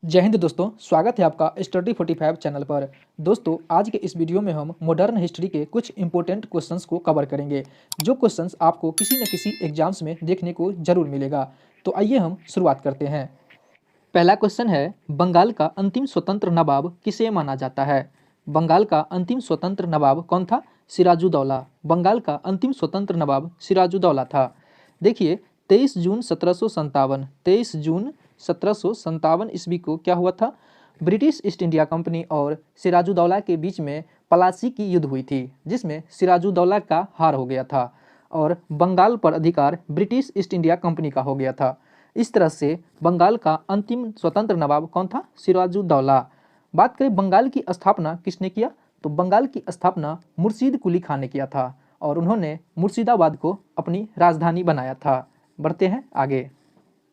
जय हिंद दोस्तों, स्वागत है आपका स्टडी 45 चैनल पर। दोस्तों, आज के इस वीडियो में हम मॉडर्न हिस्ट्री के कुछ इंपॉर्टेंट क्वेश्चंस को कवर करेंगे, जो क्वेश्चंस आपको किसी न किसी एग्जाम्स में देखने को जरूर मिलेगा। तो आइए हम शुरुआत करते हैं। पहला क्वेश्चन है, बंगाल का अंतिम स्वतंत्र नवाब किसे माना जाता है? बंगाल का अंतिम स्वतंत्र नवाब कौन था? सिराजुद्दौला। बंगाल का अंतिम स्वतंत्र नवाब सिराजुद्दौला था। देखिए, 23 जून 1757 ईस्वी को क्या हुआ था? ब्रिटिश ईस्ट इंडिया कंपनी और सिराजुद्दौला के बीच में पलासी की युद्ध हुई थी, जिसमें सिराजुद्दौला का हार हो गया था और बंगाल पर अधिकार ब्रिटिश ईस्ट इंडिया कंपनी का हो गया था। इस तरह से बंगाल का अंतिम स्वतंत्र नवाब कौन था? सिराजुद्दौला। बात करें बंगाल की स्थापना किसने किया, तो बंगाल की स्थापना मुर्शीद कुली खान ने किया था और उन्होंने मुर्शिदाबाद को अपनी राजधानी बनाया था। बढ़ते हैं आगे।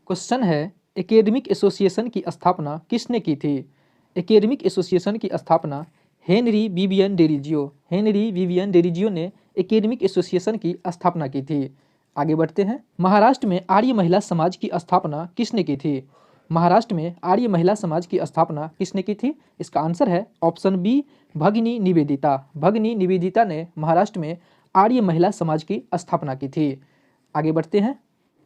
क्वेश्चन है, एकेडमिक एसोसिएशन की स्थापना किसने की थी? एकेडमिक एसोसिएशन की स्थापना हेनरी विवियन डेरिजियो ने एकेडमिक एसोसिएशन की स्थापना की थी। आगे बढ़ते हैं। महाराष्ट्र में आर्य महिला समाज की स्थापना किसने की थी? महाराष्ट्र में आर्य महिला समाज की स्थापना किसने की थी? इसका आंसर है ऑप्शन बी, भगिनी निवेदिता। भगिनी निवेदिता ने महाराष्ट्र में आर्य महिला समाज की स्थापना की थी। आगे बढ़ते हैं।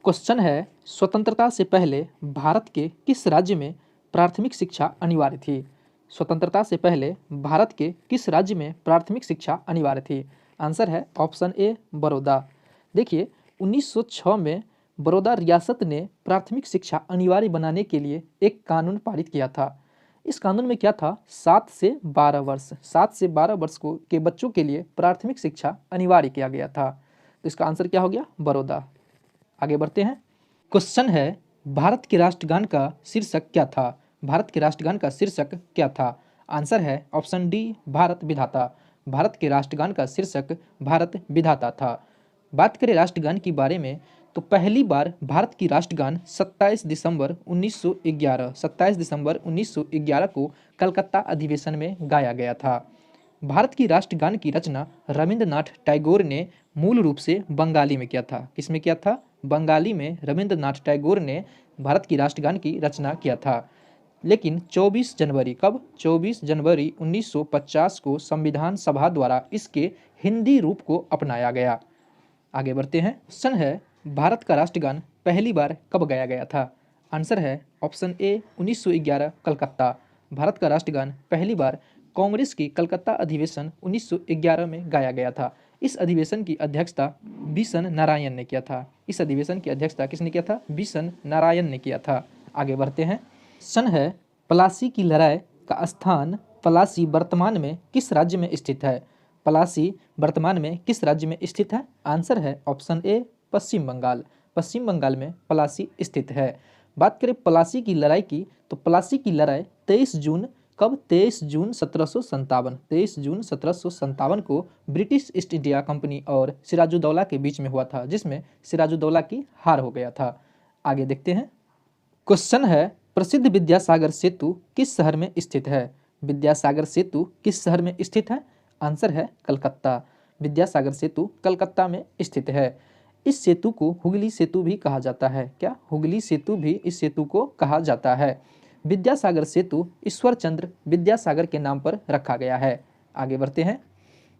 क्वेश्चन है, स्वतंत्रता से पहले भारत के किस राज्य में प्राथमिक शिक्षा अनिवार्य थी? स्वतंत्रता से पहले भारत के किस राज्य में प्राथमिक शिक्षा अनिवार्य थी? आंसर है ऑप्शन ए, बड़ौदा। देखिए, 1906 में बड़ौदा रियासत ने प्राथमिक शिक्षा अनिवार्य बनाने के लिए एक कानून पारित किया था। इस कानून में क्या था? 7 से 12 वर्ष के बच्चों के लिए प्राथमिक शिक्षा अनिवार्य किया गया था। तो इसका आंसर क्या हो गया? बड़ौदा। आगे बढ़ते हैं। क्वेश्चन है, भारत के राष्ट्रगान का शीर्षक क्या था? भारत के राष्ट्रगान का शीर्षक क्या था? आंसर है ऑप्शन डी, भारत विधाता। भारत के राष्ट्रगान का शीर्षक भारत विधाता था। बात करें राष्ट्रगान के बारे में, तो पहली बार भारत की राष्ट्रगान 27 दिसंबर 1911 को कलकत्ता अधिवेशन में गाया गया था। भारत की राष्ट्रगान की रचना रविंद्रनाथ टैगोर ने मूल रूप से बंगाली में किया था। किसमें किया था? बंगाली में रविंद्रनाथ टैगोर ने भारत की राष्ट्रगान की रचना किया था। लेकिन 24 जनवरी, कब? 24 जनवरी 1950 को संविधान सभा द्वारा इसके हिंदी रूप को अपनाया गया। आगे बढ़ते हैं। क्वेश्चन है, भारत का राष्ट्रगान पहली बार कब गाया गया था? आंसर है ऑप्शन ए, 1911 कलकत्ता। भारत का राष्ट्रगान पहली बार कांग्रेस की कलकत्ता अधिवेशन 1911 में गाया गया था। इस अधिवेशन की अध्यक्षता बीसन नारायण ने किया था। इस अधिवेशन की अध्यक्षता किसने किया था? बीसन नारायण ने किया था। आगे बढ़ते हैं। क्वेश्चन है, पलासी की लड़ाई का स्थान पलासी वर्तमान में किस राज्य में स्थित है? पलासी वर्तमान में किस राज्य में स्थित है? आंसर है ऑप्शन ए, पश्चिम बंगाल। पश्चिम बंगाल में पलासी स्थित है। बात करें पलासी की लड़ाई की, तो पलासी की लड़ाई 23 जून, कब? 23 जून 1757। 23 जून 1757 को ब्रिटिश ईस्ट इंडिया कंपनी और सिराजुद्दौला के बीच में हुआ था, जिसमें सिराजुद्दौला की हार हो गया था। आगे देखते हैं। क्वेश्चन है, प्रसिद्ध विद्यासागर सेतु किस शहर में स्थित है? विद्यासागर सेतु किस शहर में स्थित है? आंसर है कलकत्ता। विद्यासागर सेतु कलकत्ता में स्थित है। इस सेतु को हुगली सेतु भी कहा जाता है। क्या? हुगली सेतु भी इस सेतु को कहा जाता है। विद्यासागर सेतु ईश्वर चंद्र विद्यासागर के नाम पर रखा गया है। आगे बढ़ते हैं।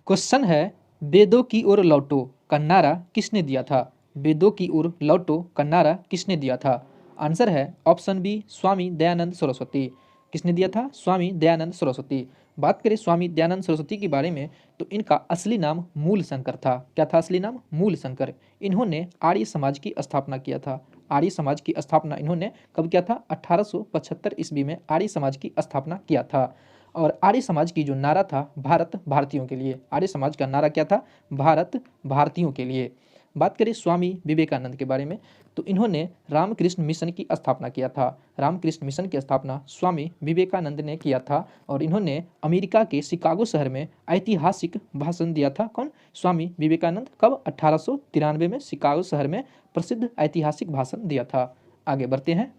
क्वेश्चन है, वेदों की ओर लौटो का नारा किसने दिया था? वेदों की ओर लौटो का नारा किसने दिया था? आंसर है ऑप्शन बी, स्वामी दयानंद सरस्वती। किसने दिया था? स्वामी दयानंद सरस्वती। बात करें स्वामी दयानंद सरस्वती के बारे में, तो इनका असली नाम मूल शंकर था। क्या था असली नाम? मूल शंकर। इन्होंने आर्य समाज की स्थापना किया था। आर्य समाज की स्थापना इन्होंने कब किया था? 1875 ईस्वी में आर्य समाज की स्थापना किया था। और आर्य समाज की जो नारा था, भारत भारतीयों के लिए। आर्य समाज का नारा क्या था? भारत भारतीयों के लिए। बात करें स्वामी विवेकानंद के बारे में, तो इन्होंने रामकृष्ण मिशन की स्थापना किया था। रामकृष्ण मिशन की स्थापना स्वामी विवेकानंद ने किया था और इन्होंने अमेरिका के शिकागो शहर में ऐतिहासिक भाषण दिया था। कौन? स्वामी विवेकानंद। कब? 1893 में शिकागो शहर में प्रसिद्ध ऐतिहासिक भाषण दिया था। आगे बढ़ते हैं।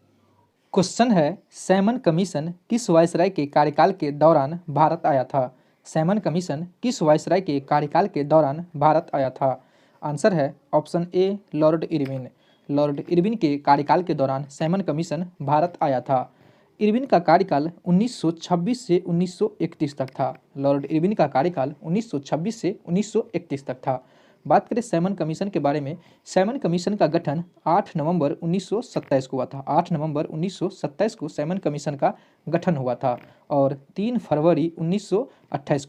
क्वेश्चन है, सैमन कमीशन किस वायसराय के कार्यकाल के दौरान भारत आया था? सैमन कमीशन किस वायसराय के कार्यकाल के दौरान भारत आया था? आंसर है option A, Lord Irwin. Lord Irwin के कार्यकाल के दौरान सैमन कमीशन भारत आया था। इरविन का कार्यकाल 1926 से 1931 तक था। लॉर्ड इरविन का कार्यकाल 1926 से 1931 तक था। बात करें सैमन कमीशन के बारे में, सैमन कमीशन का गठन 8 नवंबर 1927 को हुआ था। 8 नवंबर 1927 को सैमन कमीशन का गठन हुआ था और 3 फरवरी 1928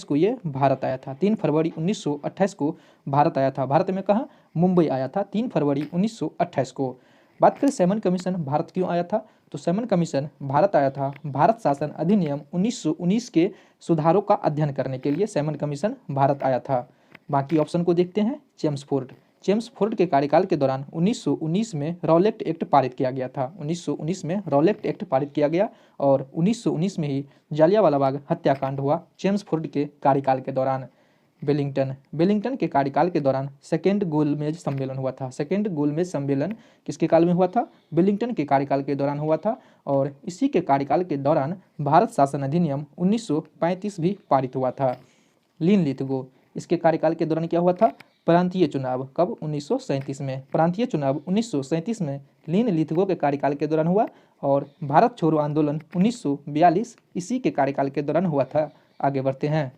को ये भारत आया था। 3 फरवरी 1928 को भारत आया था। भारत में कहाँ? मुंबई आया था 3 फरवरी 1928 को। बात करें सैमन कमीशन भारत क्यों आया था, तो सैमन कमीशन भारत आया था भारत शासन अधिनियम 1919 के सुधारों का अध्ययन करने के लिए सैमन कमीशन भारत आया था। बाकी ऑप्शन को देखते हैं। जेम्स फोर्ड के कार्यकाल के दौरान 1919 में रॉलेट एक्ट पारित किया गया था। 1919 में रॉलेट एक्ट पारित किया गया और 1919 में ही जालियांवाला बाग हत्याकांड हुआ जेम्स फोर्ड के कार्यकाल के दौरान। वेलिंगटन के कार्यकाल के दौरान सेकेंड गोलमेज सम्मेलन हुआ था। सेकेंड गोलमेज सम्मेलन किसके काल में हुआ था? वेलिंगटन के कार्यकाल के दौरान हुआ था और इसी के कार्यकाल के दौरान भारत शासन अधिनियम 1935 भी पारित हुआ था। लिन लिथगो, इसके कार्यकाल के दौरान क्या हुआ था? प्रांतीय चुनाव। कब? 1937 में। प्रांतीय चुनाव 1937 में लिन लिथगो के कार्यकाल के दौरान हुआ और भारत छोड़ो आंदोलन 1942 इसी के कार्यकाल के दौरान हुआ था। आगे बढ़ते हैं।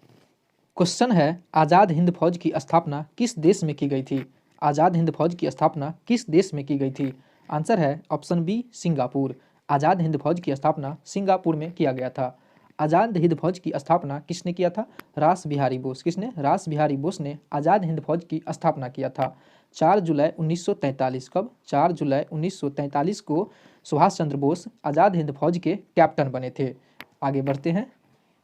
क्वेश्चन है, आज़ाद हिंद फौज की स्थापना किस देश में की गई थी? आज़ाद हिंद फौज की स्थापना किस देश में की गई थी? आंसर है option B, Singapore. Azad Hind फौज की स्थापना सिंगापुर में किया गया था। आज़ाद हिंद फौज की स्थापना किसने किया था? रास बिहारी बोस। किसने? रास बिहारी बोस ने आज़ाद हिंद फौज की स्थापना किया था 4 जुलाई 1943। कब? 4 जुलाई 1943 को सुभाष चंद्र बोस आज़ाद हिंद फौज के कैप्टन बने थे। आगे बढ़ते हैं।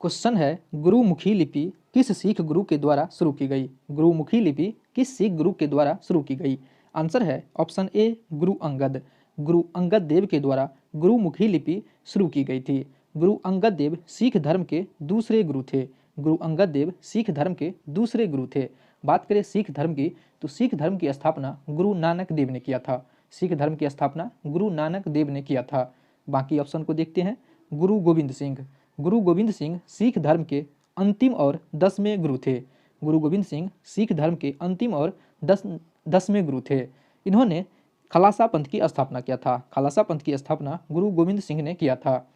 क्वेश्चन है, गुरुमुखी लिपि किस सिख गुरु के द्वारा शुरू की गई? गुरुमुखी लिपि किस सिख गुरु के द्वारा शुरू की गई? आंसर है ऑप्शन ए, गुरु अंगद। गुरु अंगद देव के द्वारा गुरुमुखी लिपि शुरू की गई थी। गुरु अंगद देव सिख धर्म के दूसरे गुरु थे। गुरु अंगद देव सिख धर्म के दूसरे गुरु थे। बात करें सिख धर्म की, तो सिख धर्म की स्थापना गुरु नानक देव ने किया था। सिख धर्म की स्थापना गुरु नानक देव ने किया था। बाकी ऑप्शन को देखते हैं। गुरु गोविंद सिंह। गुरु गोविंद सिंह सिख धर्म के अंतिम और 10वें गुरु थे। गुरु गोविंद सिंह सिख धर्म के अंतिम और 10वें गुरु थे। इन्होंने खालसा पंथ की स्थापना किया था। खालसा पंथ की स्थापना गुरु गोविंद सिंह ने किया था।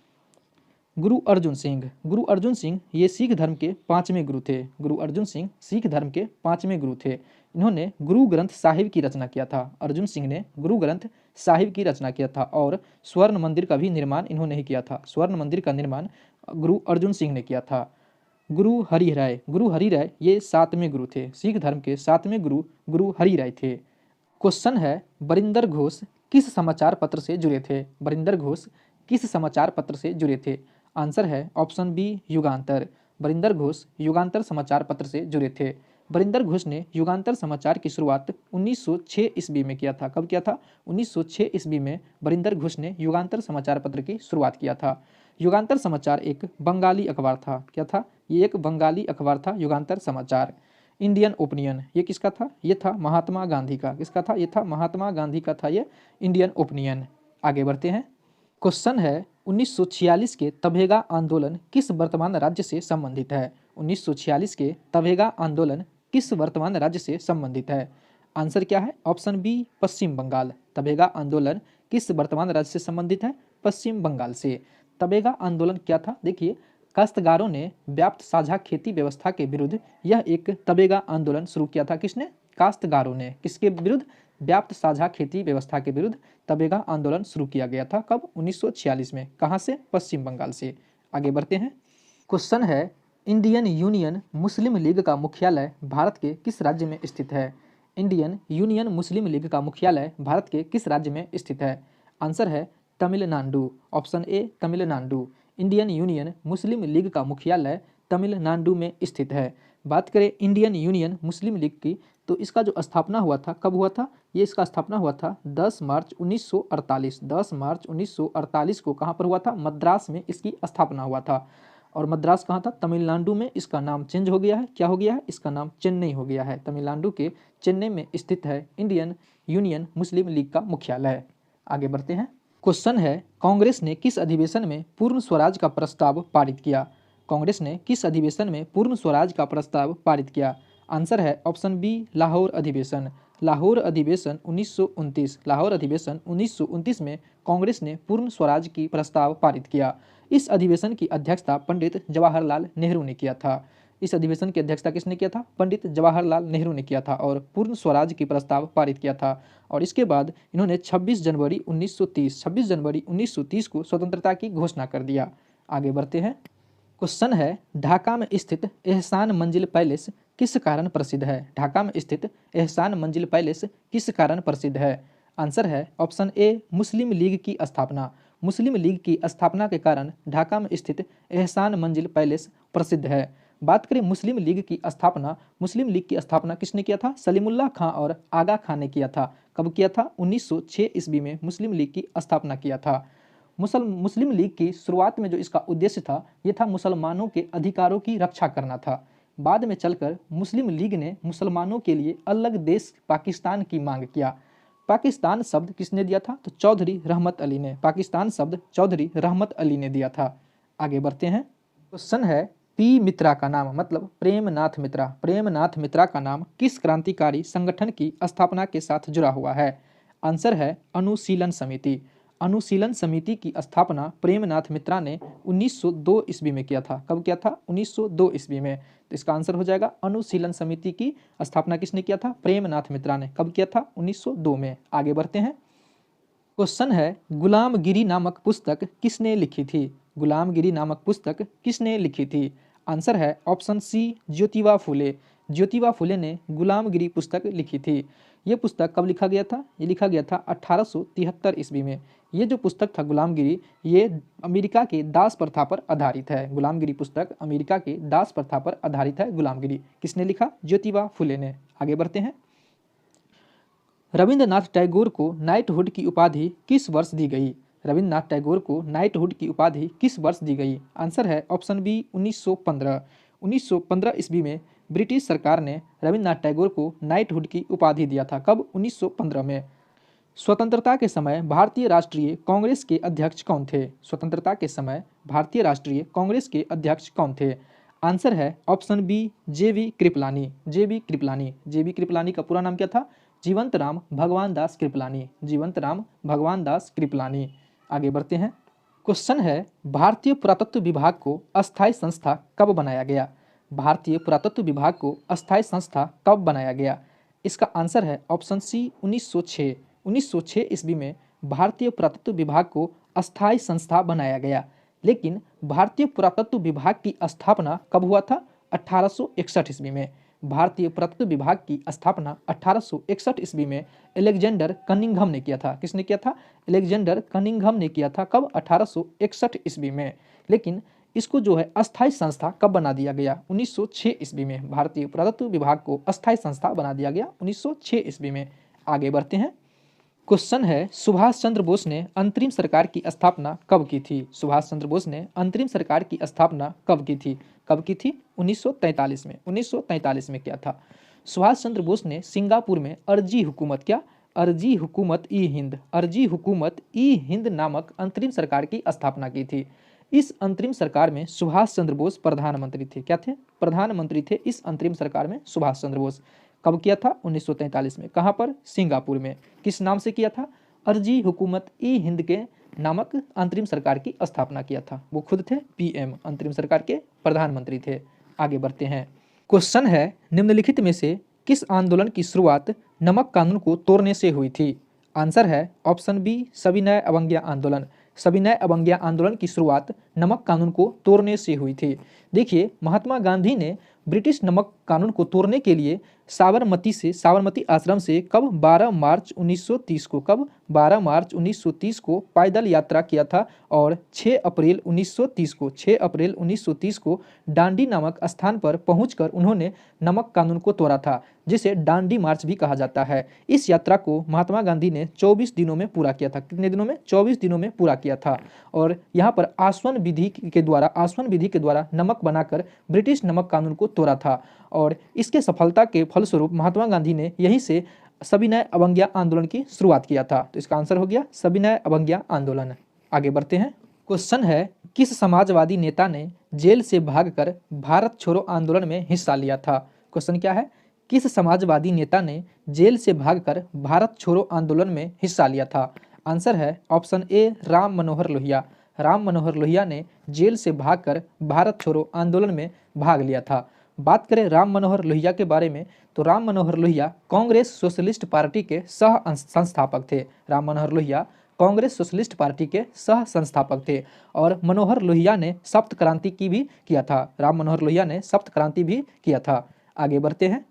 गुरु अर्जुन सिंह। गुरु अर्जुन सिंह ये सिख धर्म के 5वें गुरु थे। गुरु अर्जुन सिंह सिख धर्म के 5वें गुरु थे। इन्होंने गुरु ग्रंथ साहिब की रचना किया था। अर्जुन सिंह ने गुरु ग्रंथ साहिब की रचना किया था और स्वर्ण मंदिर का भी निर्माण इन्होंने ही किया था। स्वर्ण मंदिर का निर्माण गुरु अर्जुन सिंह ने किया था। गुरु हरि राय। गुरु हरि राय ये 7वें गुरु थे। सिख धर्म के 7वें गुरु गुरु हरि राय थे। क्वेश्चन है, बरिंदर घोष किस समाचार पत्र से जुड़े थे? बरिंदर घोष किस समाचार पत्र से जुड़े थे? आंसर है ऑप्शन बी, युगांतर। बरिंदर घोष युगांतर समाचार पत्र से जुड़े थे। बरिंदर घोष ने युगांतर समाचार की शुरुआत 1906 ईस्वी में किया था। कब किया था? 1906 ईस्वी में बरिंदर घोष ने युगांतर समाचार पत्र की शुरुआत किया था। युगांतर समाचार एक बंगाली अखबार था। क्या था? ये एक बंगाली अखबार था युगांतर समाचार। इंडियन ओपिनियन ये किसका था? ये था महात्मा गांधी का। किसका था? ये था महात्मा गांधी का था ये इंडियन ओपिनियन। आगे बढ़ते हैं। क्वेश्चन है, 1946 के तभेगा आंदोलन किस वर्तमान राज्य से संबंधित है? 1946 के तभेगा आंदोलन किस वर्तमान राज्य से संबंधित है? आंसर क्या है? ऑप्शन बी, पश्चिम बंगाल। तभेगा आंदोलन किस वर्तमान राज्य से संबंधित है? पश्चिम बंगाल से। तभेगा आंदोलन क्या था? देखिए, काश्तकारों ने व्याप्त साझा खेती व्यवस्था के विरुद्ध यह एक तभेगा आंदोलन शुरू किया था। किसने? काश्तकारों ने। किसके विरुद्ध? व्याप्त साझा खेती व्यवस्था के विरुद्ध तभेगा आंदोलन शुरू किया गया था। कब? 1946 में। कहाँ से? पश्चिम बंगाल से। आगे बढ़ते हैं। क्वेश्चन है, इंडियन यूनियन मुस्लिम लीग का मुख्यालय भारत के किस राज्य में स्थित है? इंडियन यूनियन मुस्लिम लीग का मुख्यालय भारत के किस राज्य में स्थित है? आंसर है Tamil Nadu. Option A, Tamil Nadu. Indian union Muslim league का मुख्यालय तमिलनाडु में स्थित है। बात करें इंडियन यूनियन मुस्लिम लीग की, तो इसका जो स्थापना हुआ था, कब हुआ था? ये इसका स्थापना हुआ था 10 मार्च 1948। 10 मार्च 1948 को कहाँ पर हुआ था? मद्रास में इसकी स्थापना हुआ था। और मद्रास कहाँ था? तमिलनाडु में। इसका नाम चेंज हो गया है। क्या हो गया है? इसका नाम चेन्नई हो गया है। तमिलनाडु के चेन्नई में स्थित है इंडियन यूनियन मुस्लिम लीग का मुख्यालय। आगे बढ़ते हैं। क्वेश्चन है, कांग्रेस ने किस अधिवेशन में पूर्ण स्वराज का प्रस्ताव पारित किया? कांग्रेस ने किस अधिवेशन में पूर्ण स्वराज का प्रस्ताव पारित किया? आंसर है ऑप्शन बी, लाहौर अधिवेशन। लाहौर अधिवेशन 1929, लाहौर अधिवेशन 1929 में कांग्रेस ने पूर्ण स्वराज की प्रस्ताव पारित किया। इस अधिवेशन की अध्यक्षता पंडित जवाहरलाल नेहरू ने किया था। इस अधिवेशन की अध्यक्षता किसने किया था? पंडित जवाहरलाल नेहरू ने किया था और पूर्ण स्वराज की प्रस्ताव पारित किया था। और इसके बाद इन्होंने 26 जनवरी 1930 को स्वतंत्रता की घोषणा कर दिया। आगे बढ़ते हैं। क्वेश्चन है, ढाका में स्थित एहसान मंजिल पैलेस किस कारण प्रसिद्ध है? ढाका में स्थित एहसान मंजिल पैलेस किस कारण प्रसिद्ध है? आंसर है ऑप्शन ए, मुस्लिम लीग की स्थापना। मुस्लिम लीग की स्थापना के कारण ढाका में स्थित एहसान मंजिल पैलेस प्रसिद्ध है। बात करें मुस्लिम लीग की स्थापना, मुस्लिम लीग की स्थापना किसने किया था? सलीमुल्लाह खां और आगा खां ने किया था। कब किया था? 1906 ईस्वी में मुस्लिम लीग की स्थापना किया था। मुस्लिम लीग की शुरुआत में जो इसका उद्देश्य था, ये था मुसलमानों के अधिकारों की रक्षा करना था। बाद में चलकर मुस्लिम लीग ने मुसलमानों के लिए अलग देश पाकिस्तान की मांग किया। पाकिस्तान शब्द किसने दिया था? तो चौधरी रहमत अली ने। पाकिस्तान शब्द चौधरी रहमत अली ने दिया था। आगे बढ़ते हैं। क्वेश्चन है, पी मित्रा का नाम, मतलब प्रेमनाथ मित्रा, प्रेमनाथ मित्रा का नाम किस क्रांतिकारी संगठन की स्थापना के साथ जुड़ा हुआ है? आंसर है अनुशीलन समिति। अनुशीलन समिति की स्थापना प्रेमनाथ मित्रा ने 1902 ईस्वी में किया था। कब किया था? 1902 ईस्वी में। तो इसका आंसर हो जाएगा अनुशीलन समिति की स्थापना किसने किया था? प्रेमनाथ मित्रा ने। कब किया था? 1902 में। आगे बढ़ते हैं। क्वेश्चन है, गुलामगिरी नामक पुस्तक किसने लिखी थी? गुलामगिरी नामक पुस्तक किसने लिखी थी? आंसर है ऑप्शन सी, ज्योतिबा फुले। ज्योतिबा फुले ने गुलामगिरी पुस्तक लिखी थी। ये पुस्तक कब लिखा गया था? ये लिखा गया था 1873 ईस्वी में। ये जो पुस्तक था गुलामगिरी, ये अमेरिका के दास प्रथा पर आधारित है। गुलामगिरी पुस्तक अमेरिका के दास प्रथा पर आधारित है। गुलामगिरी किसने लिखा? ज्योतिबा फुले ने। आगे बढ़ते हैं। रविंद्रनाथ टैगोर को नाइटहुड की उपाधि किस वर्ष दी गई? रविंद्रनाथ टैगोर को नाइटहुड की उपाधि किस वर्ष दी गई? आंसर है ऑप्शन बी, 1915। 1915 ईस्वी में ब्रिटिश सरकार ने रविंद्रनाथ टैगोर को नाइटहुड की उपाधि दिया था। कब? 1915 में। स्वतंत्रता के समय भारतीय राष्ट्रीय कांग्रेस के अध्यक्ष कौन थे? स्वतंत्रता के समय भारतीय राष्ट्रीय कांग्रेस के अध्यक्ष कौन थे? आंसर है ऑप्शन बी, जेबी कृपलानी। जेबी कृपलानी। जेबी कृपलानी का पूरा नाम क्या था? जीवंत राम भगवान दास कृपलानी। जीवंत राम भगवान दास कृपलानी। आगे बढ़ते हैं। क्वेश्चन है, भारतीय पुरातत्व विभाग को अस्थायी संस्था कब बनाया गया? भारतीय पुरातत्व विभाग को अस्थायी संस्था कब बनाया गया? इसका आंसर है ऑप्शन सी, 1906। 1906 ईस्वी में भारतीय पुरातत्व विभाग को अस्थायी संस्था बनाया गया। लेकिन भारतीय पुरातत्व विभाग की स्थापना कब हुआ था? 1861 ईस्वी में। भारतीय पुरातत्व विभाग की स्थापना 1861 ईस्वी में एलेक्जेंडर कनिंघम ने किया था। किसने किया था? एलेक्जेंडर कनिंघम ने किया था। कब? 1861 ईस्वी में। लेकिन इसको जो है अस्थायी संस्था कब बना दिया गया? 1906 ईस्वी में। भारतीय पुरातत्व विभाग को अस्थायी संस्था बना दिया गया 1906 ईस्वी में। आगे बढ़ते हैं। क्वेश्चन है, सुभाष चंद्र बोस ने अंतरिम सरकार की स्थापना कब की थी? सुभाष चंद्र बोस ने अंतरिम सरकार की स्थापना कब की थी? कब की थी? 1943 में। 1943 में किया था। सुभाष चंद्र बोस ने सिंगापुर में अर्जी हुकूमत, क्या? अर्जी हुकूमत ई हिंद, अर्जी हुकूमत ई हिंद नामक अंतरिम सरकार की स्थापना की थी। इस अंतरिम सरकार में सुभाष चंद्र बोस प्रधानमंत्री थे। क्या थे? प्रधानमंत्री थे इस अंतरिम सरकार में सुभाष चंद्र बोस। कब किया था? 1943 में। कहाँ पर? सिंगापुर में। किस नाम से किया था? अर्जी हुकूमत ई हिंद के नामक अंतरिम सरकार की स्थापना किया था। वो खुद थे पीएम, अंतरिम सरकार के प्रधानमंत्री थे। आगे बढ़ते हैं। क्वेश्चन है, निम्नलिखित में से किस आंदोलन की शुरुआत नमक कानून को तोड़ने से हुई थी? आंसर है ऑप्शन बी, सविनय अवज्ञा आंदोलन। सविनय अवज्ञा आंदोलन की शुरुआत नमक कानून को तोड़ने से हुई थी। देखिए, महात्मा गांधी ने ब्रिटिश नमक कानून को तोड़ने के लिए साबरमती आश्रम से कब? 12 मार्च 1930 को। कब? 12 मार्च 1930 को पैदल यात्रा किया था और 6 अप्रैल 1930 को डांडी नामक स्थान पर पहुंचकर उन्होंने नमक कानून को तोड़ा था, जिसे डांडी मार्च भी कहा जाता है। इस यात्रा को महात्मा गांधी ने 24 दिनों में पूरा किया था। कितने दिनों में? 24 दिनों में पूरा किया था। और यहाँ पर आसवन विधि के द्वारा नमक बनाकर ब्रिटिश नमक कानून को तोड़ा था। और इसके सफलता के फलस्वरूप महात्मा गांधी ने यहीं से सविनय अवज्ञा आंदोलन की शुरुआत किया था। तो इसका आंसर हो गया सविनय अवज्ञा आंदोलन। आगे बढ़ते हैं। क्वेश्चन है, किस समाजवादी नेता ने जेल से भागकर भारत छोड़ो आंदोलन में हिस्सा लिया था? क्वेश्चन क्या है? किस समाजवादी नेता ने जेल से भागकर भारत छोड़ो आंदोलन में हिस्सा लिया था? आंसर है ऑप्शन ए राम मनोहर लोहिया। राम मनोहर लोहिया ने जेल से भागकर भारत छोड़ो आंदोलन में भाग लिया था। बात करें राम मनोहर लोहिया के बारे में, तो राम मनोहर लोहिया कांग्रेस सोशलिस्ट पार्टी के सह संस्थापक थे। राम मनोहर लोहिया कांग्रेस सोशलिस्ट पार्टी के सह संस्थापक थे और मनोहर लोहिया ने सप्त क्रांति की भी किया था। राम मनोहर लोहिया ने सप्त क्रांति भी किया था। आगे बढ़ते हैं।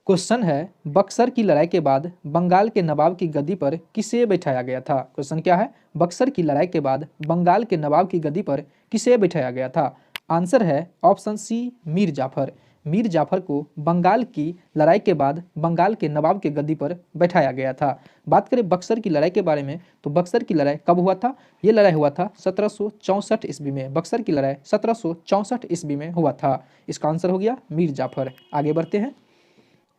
क्वेश्चन है, बक्सर की लड़ाई के बाद बंगाल के नवाब की गद्दी पर किसे बैठाया गया था? क्वेश्चन क्या है, बक्सर की लड़ाई के बाद बंगाल के नवाब की गद्दी पर किसे बैठाया गया था? आंसर है ऑप्शन सी मीर जाफर। मीर जाफर को बंगाल की लड़ाई के बाद बंगाल के नवाब के गद्दी पर बैठाया गया था। बात करें बक्सर की लड़ाई के बारे में, तो बक्सर की लड़ाई कब हुआ था? ये लड़ाई हुआ था 1764 ईस्वी में। बक्सर की लड़ाई 1764 ईस्वी में हुआ था। इसका आंसर हो गया मीर जाफर। आगे बढ़ते हैं।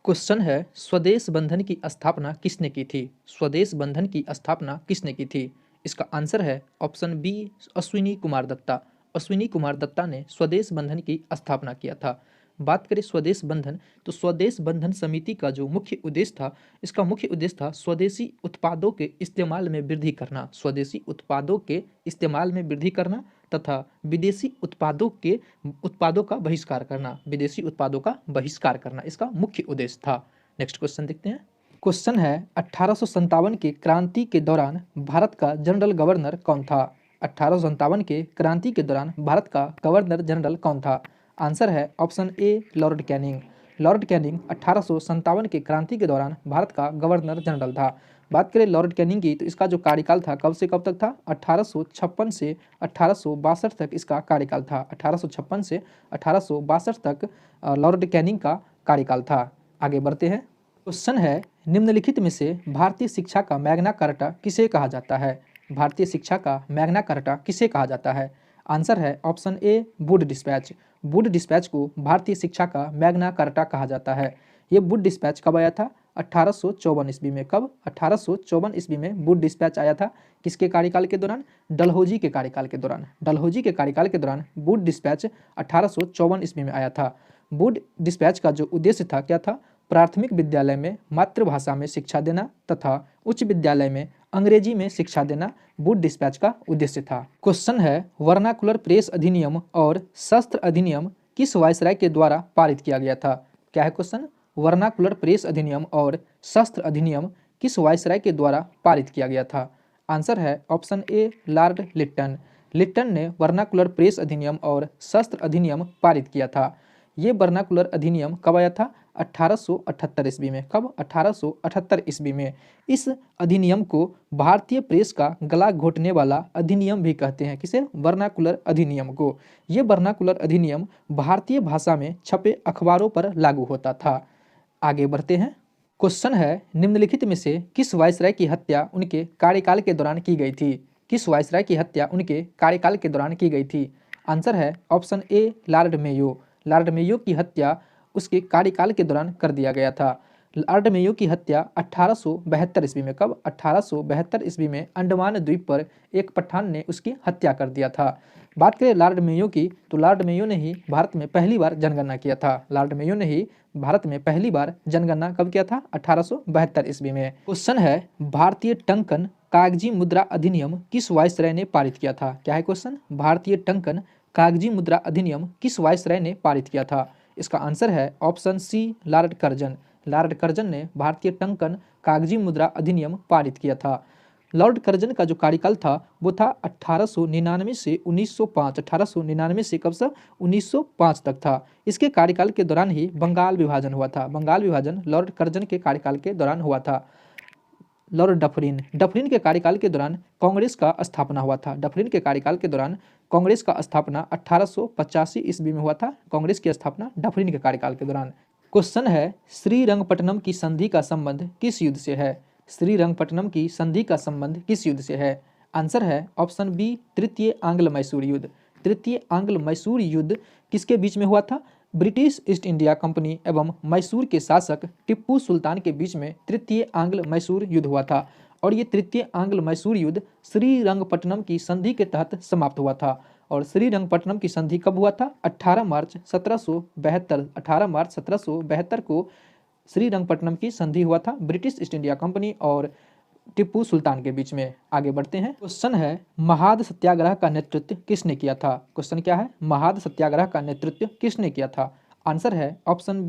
क्वेश्चन है, स्वदेश बंधन की स्थापना किसने की थी? स्वदेश बंधन की स्थापना किसने की थी? इसका आंसर है ऑप्शन बी अश्विनी कुमार दत्ता। अश्विनी कुमार दत्ता ने स्वदेश बंधन की स्थापना किया था। बात करें स्वदेश बंधन, तो स्वदेश बंधन समिति का जो मुख्य उद्देश्य था, इसका मुख्य उद्देश्य था स्वदेशी उत्पादों के इस्तेमाल में वृद्धि करना। स्वदेशी उत्पादों के इस्तेमाल में वृद्धि करना तथा विदेशी उत्पादों का बहिष्कार करना। विदेशी उत्पादों का बहिष्कार करना इसका मुख्य उद्देश्य था। नेक्स्ट क्वेश्चन देखते हैं। क्वेश्चन है, 1857 के क्रांति के दौरान भारत का जनरल गवर्नर कौन था? 1857 के क्रांति के दौरान भारत का गवर्नर जनरल कौन था? आंसर है option A Lord Canning. Lord Canning 1857 के क्रांति के दौरान भारत का गवर्नर जनरल था। बात करें लॉर्ड कैनिंग की, तो इसका जो कार्यकाल था कब से कब तक था? 1856 से 1862 तक इसका कार्यकाल था। 1856 से 1862 तक लॉर्ड कैनिंग का कार्यकाल था। आगे बढ़ते हैं। क्वेश्चन है, निम्नलिखित में से भारतीय शिक्षा का मैग्ना कार्टा किसे कहा जाता है? भारतीय शिक्षा का मैग्ना कार्टा किसे कहा जाता है? आंसर है option A Wood dispatch. Wood dispatch को भारतीय शिक्षा का मैग्ना कार्टा कहा जाता है। ये वुड डिस्पैच कब आया था? 1854 ईस्वी में। कब? 1854 ईस्वी में वुड डिस्पैच आया था। किसके कार्यकाल के दौरान? डलहौजी के कार्यकाल के दौरान। डलहौजी के कार्यकाल के दौरान वुड डिस्पैच 1854 ईस्वी में आया था। वुड डिस्पैच का जो उद्देश्य था क्या था? प्राथमिक विद्यालय में मातृभाषा में शिक्षा देना तथा उच्च विद्यालय में अंग्रेजी में शिक्षा देना वुड डिस्पैच का उद्देश्य था। क्वेश्चन है, वर्नाकुलर प्रेस अधिनियम और शस्त्र अधिनियम किस वायसराय के द्वारा पारित किया गया था? क्या है क्वेश्चन? वर्नाकुलर प्रेस अधिनियम और शस्त्र अधिनियम किस वायसराय के द्वारा पारित किया गया था? आंसर है option A Lord Lytton. Lytton ने वर्नाकुलर प्रेस अधिनियम और शस्त्र अधिनियम पारित किया था। ये वर्नाकुलर अधिनियम कब आया था? 1878 ईस्वी में। कब? 1878 ईस्वी में। इस अधिनियम को भारतीय प्रेस का गला घोटने वाला अधिनियम भी कहते हैं। किसे? वर्नाकुलर अधिनियम को। ये वर्नाकुलर अधिनियम भारतीय भाषा में छपे अखबारों पर लागू होता था। आगे बढ़ते हैं। क्वेश्चन है, निम्नलिखित में से किस वायसराय की हत्या उनके कार्यकाल के दौरान की गई थी? किस वायसराय की हत्या उनके कार्यकाल के दौरान की गई थी? आंसर है option A Lord Mayo. Lord Mayo की हत्या उसके कार्यकाल के दौरान कर दिया गया था। लॉर्ड मेयो की हत्या 1872 ईस्वी में। कब? 1872 ईस्वी में अंडमान द्वीप पर एक पठान ने उसकी हत्या कर दिया था। बात करें लॉर्ड मेयो की, तो लॉर्ड मेयो ने ही भारत में पहली बार जनगणना किया था। लॉर्ड मेयो ने ही भारत में पहली बार जनगणना कब किया था? 1872 ईस्वी में। क्वेश्चन है, भारतीय टंकन कागजी मुद्रा अधिनियम किस वायसराय ने पारित किया था? क्या है क्वेश्चन? भारतीय टंकन कागजी मुद्रा अधिनियम किस वायसराय ने पारित किया था? इसका आंसर है option C Lord Curzon. Lord Curzon ने भारतीय टंकन कागजी मुद्रा अधिनियम पारित किया था। लॉर्ड कर्जन का जो कार्यकाल था वो था 1899 से 1905। 1899 से कब से? 1905 तक था। इसके कार्यकाल के दौरान ही बंगाल विभाजन हुआ था। बंगाल विभाजन लॉर्ड कर्जन के कार्यकाल के दौरान हुआ था। लॉर्ड डफरिन के कार्यकाल के दौरान कांग्रेस का स्थापना हुआ था। डफरिन के कार्यकाल के दौरान कांग्रेस का स्थापना 1885 ईस्वी में हुआ था। कांग्रेस की स्थापना डफरिन के कार्यकाल के दौरान। क्वेश्चन है, श्रीरंगपट्टनम की संधि का संबंध किस युद्ध से है? श्रीरंगपट्टनम की संधि का संबंध किस युद्ध से है? आंसर है ऑप्शन बी तृतीय आंग्ल मैसूर युद्ध। तृतीय आंग्ल मैसूर युद्ध किसके बीच में हुआ था? ब्रिटिश ईस्ट इंडिया कंपनी एवं मैसूर के शासक टिप्पू सुल्तान के बीच में तृतीय आंग्ल मैसूर युद्ध हुआ था। और ये तृतीय आंग्ल मैसूर युद्ध श्रीरंगपट्टनम की संधि के तहत समाप्त हुआ था। और श्रीरंगपट्टनम की संधि कब हुआ था? 18 मार्च 1772। 18 मार्च 1772 को श्रीरंगपट्टनम की संधि हुआ था ब्रिटिश ईस्ट इंडिया कंपनी और टीपू सुल्तान के बीच में। आगे बढ़ते हैं। क्वेश्चन है महाद सत्याग्रह का नेतृत्व किसने किया था। क्वेश्चन क्या है, महाद सत्याग्रह का नेतृत्व किसने किया था। आंसर है option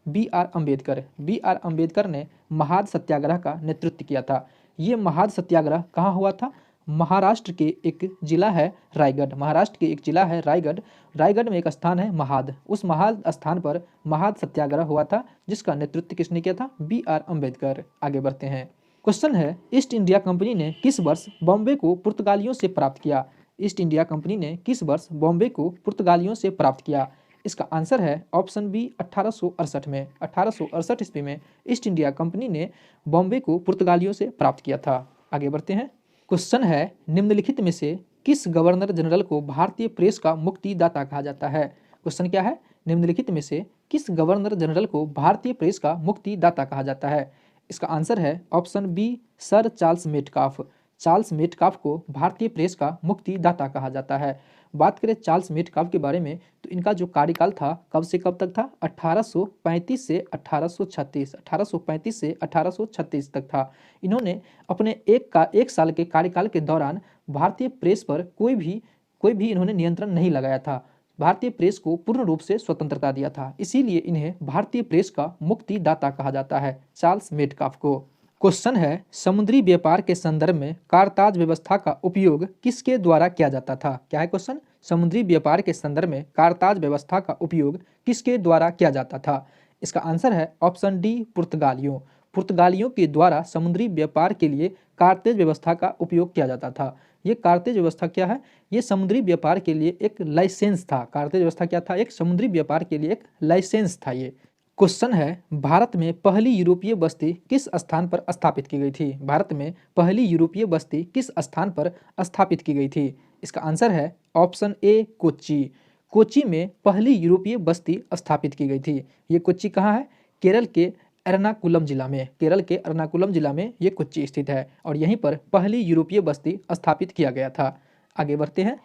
B R Ambedkar. B R Ambedkar ने महाद सत्याग्रह का नेतृत्व किया था। ये महाद सत्याग्रह कहाँ हुआ था, महाराष्ट्र के एक जिला है रायगढ़। महाराष्ट्र के एक जिला है रायगढ़। रायगढ़ में एक स्थान है महाद, उस महाद स्थान पर महाद सत्याग्रह हुआ था जिसका नेतृत्व किसने किया था, बी आर अम्बेडकर। आगे बढ़ते हैं। क्वेश्चन है ईस्ट इंडिया कंपनी ने किस वर्ष बॉम्बे को पुर्तगालियों से प्राप्त किया। ईस्ट इंडिया कंपनी ने किस वर्ष बॉम्बे को पुर्तगालियों से प्राप्त किया। इसका आंसर है ऑप्शन बी 1868 में। 1868 ईस्वी में ईस्ट इंडिया कंपनी ने बॉम्बे को पुर्तगालियों से प्राप्त किया था। आगे बढ़ते हैं। क्वेश्चन है निम्नलिखित में से किस गवर्नर जनरल को भारतीय प्रेस का मुक्तिदाता कहा जाता है। क्वेश्चन क्या है, निम्नलिखित में से किस गवर्नर जनरल को भारतीय प्रेस का मुक्तिदाता कहा जाता है। इसका आंसर है option B sir Charles Metcalfe. Charles Metcalfe को भारतीय प्रेस का मुक्तिदाता कहा जाता है। बात करें चार्ल्स मेटकाफ के बारे में तो इनका जो कार्यकाल था कब से कब तक था, 1835 से 1836। 1835 से 1836 तक था। इन्होंने अपने एक साल के कार्यकाल के दौरान भारतीय प्रेस पर कोई भी इन्होंने नियंत्रण नहीं लगाया था। भारतीय प्रेस को पूर्ण रूप से स्वतंत्रता दिया था, इसीलिए इन्हें भारतीय प्रेस का मुक्तिदाता कहा जाता है, चार्ल्स मेटकाफ को। क्वेश्चन है समुद्री व्यापार के संदर्भ में कारताज व्यवस्था का उपयोग किसके द्वारा किया जाता था। क्या है क्वेश्चन, समुद्री व्यापार के संदर्भ में कारताज व्यवस्था का उपयोग किसके द्वारा किया जाता था। इसका आंसर है ऑप्शन डी पुर्तगालियों। पुर्तगालियों के द्वारा समुद्री व्यापार के लिए कारतेज व्यवस्था का उपयोग किया जाता था। ये कारतेज व्यवस्था क्या है, ये समुद्री व्यापार के लिए एक लाइसेंस था। कारतेज व्यवस्था क्या था, एक समुद्री व्यापार के लिए एक लाइसेंस था ये। क्वेश्चन है भारत में पहली यूरोपीय बस्ती किस स्थान पर स्थापित की गई थी। भारत में पहली यूरोपीय बस्ती किस स्थान पर स्थापित की गई थी। इसका आंसर है ऑप्शन ए कोच्चि। कोच्चि में पहली यूरोपीय बस्ती स्थापित की गई थी। ये कोच्चि कहाँ है, केरल के एर्नाकुलम जिला में। केरल के एर्नाकुलम जिला में ये कोच्चि स्थित है और यहीं पर पहली यूरोपीय बस्ती स्थापित किया गया था। आगे बढ़ते हैं।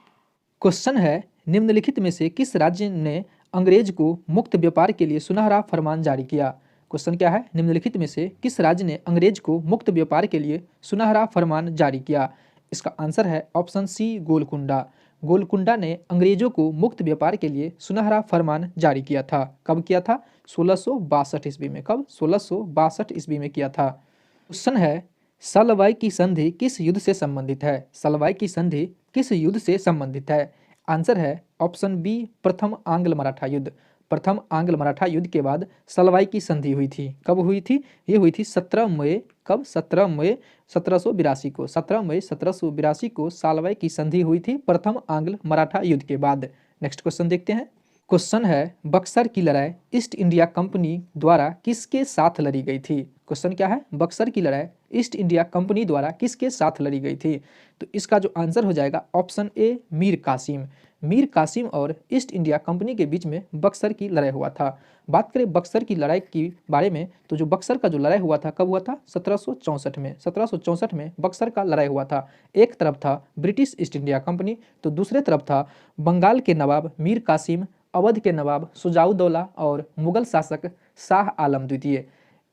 क्वेश्चन है निम्नलिखित में से किस राज्य ने अंग्रेज को मुक्त व्यापार के लिए सुनहरा फरमान जारी किया। क्वेश्चन क्या है, निम्नलिखित में से किस राज्य ने अंग्रेज को मुक्त व्यापार के लिए सुनहरा फरमान जारी किया। इसका आंसर है ऑप्शन सी गोलकुंडा। गोलकुंडा ने अंग्रेजों को मुक्त व्यापार के लिए सुनहरा फरमान जारी किया था। कब किया था, 1662 ईस्वी में। कब, 1662 ईस्वी में किया था। क्वेश्चन है सलवाई की संधि किस युद्ध से संबंधित है। सलवाई की संधि किस युद्ध से संबंधित है। आंसर है ऑप्शन बी प्रथम आंग्ल मराठा युद्ध। प्रथम आंग्ल मराठा युद्ध के बाद सलवाई की संधि हुई थी। कब हुई थी, ये हुई थी 17 मई। कब, 17 मई 1782 को। 17 मई 1782 को सलवाई की संधि हुई थी प्रथम आंग्ल मराठा युद्ध के बाद। नेक्स्ट क्वेश्चन देखते हैं। क्वेश्चन है बक्सर की लड़ाई ईस्ट इंडिया कंपनी द्वारा किसके साथ लड़ी गई थी। क्वेश्चन क्या है, बक्सर की लड़ाई ईस्ट इंडिया कंपनी द्वारा किसके साथ लड़ी गई थी। तो इसका जो आंसर हो जाएगा ऑप्शन ए मीर कासिम। मीर कासिम और ईस्ट इंडिया कंपनी के बीच में बक्सर की लड़ाई हुआ था। बात करें बक्सर की लड़ाई के बारे में तो जो बक्सर का जो लड़ाई हुआ था कब हुआ था, 1764 में। 1764 में बक्सर का लड़ाई हुआ था। एक तरफ था ब्रिटिश ईस्ट इंडिया कंपनी तो दूसरे तरफ था बंगाल के नवाब मीर कासिम, अवध के नवाब शुजाउद्दौला और मुगल शासक शाह आलम द्वितीय।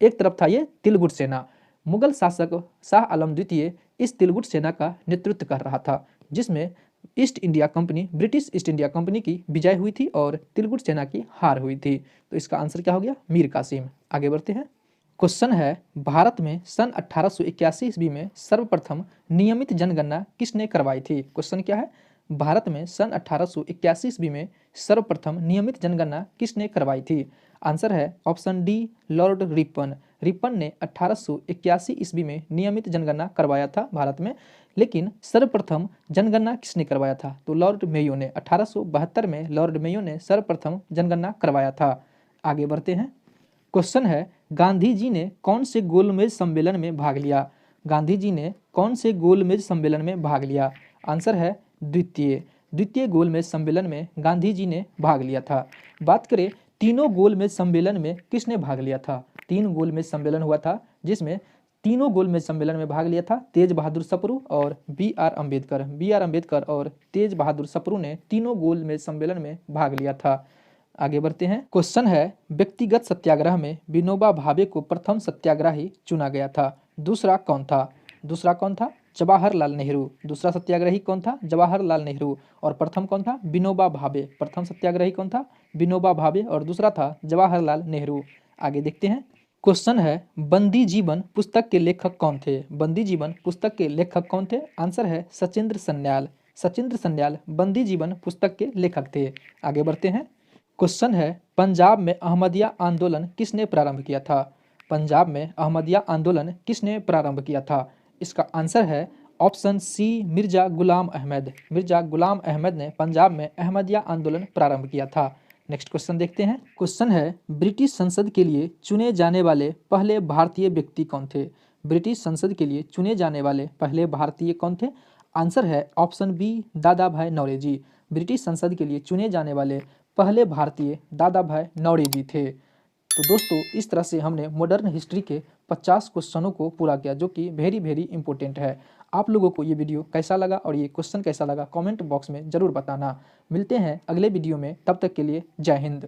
एक तरफ था ये तिलगुट सेना। मुगल शासक शाह आलम द्वितीय इस तिलगुट सेना का नेतृत्व कर रहा था जिसमें east India company, British east India company की विजय हुई थी और तिलगुट सेना की हार हुई थी। तो इसका आंसर क्या हो गया, मीर कासिम। आगे बढ़ते हैं। क्वेश्चन है भारत में सन 1881 ईस्वी में सर्वप्रथम नियमित जनगणना किसने करवाई थी। क्वेश्चन क्या है, भारत में सन 1881 ईस्वी में सर्वप्रथम नियमित जनगणना किसने करवाई थी। आंसर है option D Lord Ripon. Ripon ने 1881 ईस्वी में नियमित जनगणना करवाया था भारत में। लेकिन सर्वप्रथम जनगणना किसने करवाया था, तो लॉर्ड मेयो ने। 1872 में लॉर्ड मेयो ने सर्वप्रथम जनगणना करवाया था। आगे बढ़ते हैं। क्वेश्चन है गांधी जी ने कौन से गोलमेज सम्मेलन में भाग लिया। गांधी जी ने कौन से गोलमेज सम्मेलन में भाग लिया। आंसर है द्वितीय गोलमेज सम्मेलन में गांधी जी ने भाग लिया था। बात करें तीनों गोलमेज सम्मेलन में किसने भाग लिया था। 3 गोलमेज सम्मेलन हुआ था जिसमें तीनों गोलमेज सम्मेलन में भाग लिया था तेज बहादुर सप्रू और बी आर अम्बेडकर और तेज बहादुर सप्रू ने तीनों गोलमेज सम्मेलन में भाग लिया था। आगे बढ़ते हैं। क्वेश्चन है, व्यक्तिगत सत्याग्रह में विनोबा भावे को प्रथम सत्याग्रही चुना गया था। दूसरा कौन था? दूसरा कौन था? जवाहरलाल नेहरू। दूसरा सत्याग्रही कौन था? जवाहरलाल नेहरू। और प्रथम कौन था? विनोबा भावे। प्रथम सत्याग्रही कौन था? विनोबा भावे और दूसरा था जवाहरलाल नेहरू। आगे देखते हैं। क्वेश्चन है, बंदी जीवन पुस्तक के लेखक कौन थे? बंदी जीवन पुस्तक के लेखक कौन थे? आंसर है सचिंद्र सन्याल। सचिंद्र सन्याल बंदी जीवन पुस्तक के लेखक थे। आगे बढ़ते हैं। क्वेश्चन है, पंजाब में अहमदिया आंदोलन किसने प्रारंभ किया था? पंजाब में अहमदिया आंदोलन किसने प्रारंभ किया था? इसका आंसर है ऑप्शन सी, मिर्जा गुलाम अहमद। मिर्जा गुलाम अहमद ने पंजाब में अहमदिया आंदोलन प्रारंभ किया था। नेक्स्ट क्वेश्चन देखते हैं। क्वेश्चन है, ब्रिटिश संसद के लिए चुने जाने वाले पहले भारतीय व्यक्ति कौन थे? ब्रिटिश संसद के लिए चुने जाने वाले पहले भारतीय कौन थे? आंसर है ऑप्शन बी, दादा भाई नौरोजी। ब्रिटिश संसद के लिए चुने जाने वाले पहले भारतीय दादा भाई नौरोजी थे। तो दोस्तों, इस तरह से हमने मॉडर्न हिस्ट्री के 50 क्वेश्चनों को पूरा किया, जो कि वेरी वेरी इंपॉर्टेंट है। आप लोगों को ये वीडियो कैसा लगा और ये क्वेश्चन कैसा लगा कमेंट बॉक्स में ज़रूर बताना। मिलते हैं अगले वीडियो में, तब तक के लिए जय हिंद।